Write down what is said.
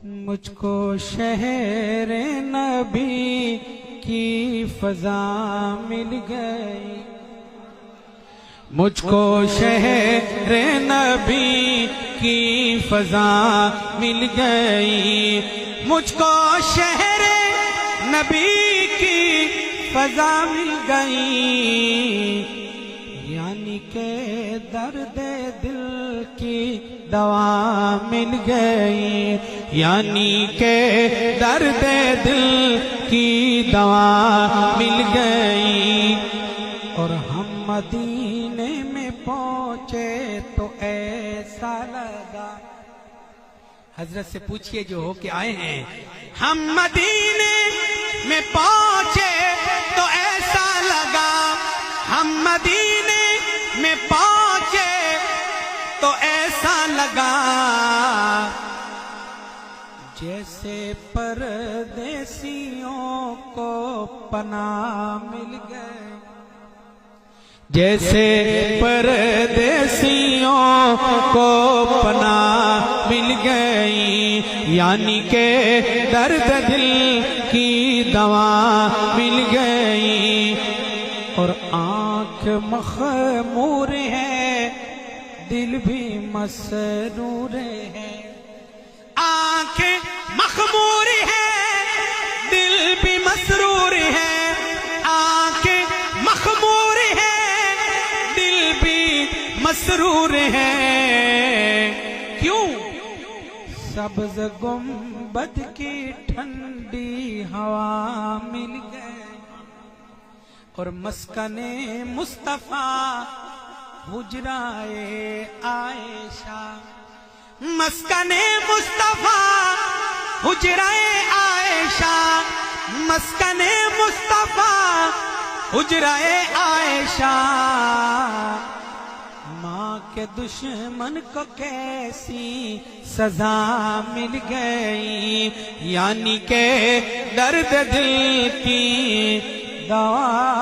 مجھ کو شہر نبی کی فضا مل گئی، مجھ کو شہر نبی کی فضا مل گئی، مجھ کو شہر نبی کی فضا مل گئی، یعنی کہ درد دل کی دوا مل گئی، یعنی کہ درد دل کی دوا مل گئی۔ اور ہم مدینے میں پہنچے تو ایسا لگا، حضرت سے پوچھئے جو ہو کے آئے ہیں، ہم مدینے میں پہنچے تو ایسا لگا، ہم مدینے میں پہنچے تو ایسا لگا، جیسے پردیسیوں کو پناہ مل گئے، جیسے پردیسیوں کو پناہ مل گئی، یعنی کہ درد دل کی دوا مل گئی۔ اور آنکھ مخمور ہے، دل بھی مسرور ہے، آنکھ مخمور ہے، دل بھی مسرور ہے، آنکھ مخمور ہے، دل بھی مسرور ہے، کیوں؟ سبز گنبد کی ٹھنڈی ہوا مل گئی، اور مسکن مصطفیٰ حجرائے عائشہ، مسکن مصطفیٰ حجرائے عائشہ، مسکن مصطفیٰ حجرائے عائشہ، ماں کے دشمن کو کیسی سزا مل گئی، یعنی کہ درد دل کی دوا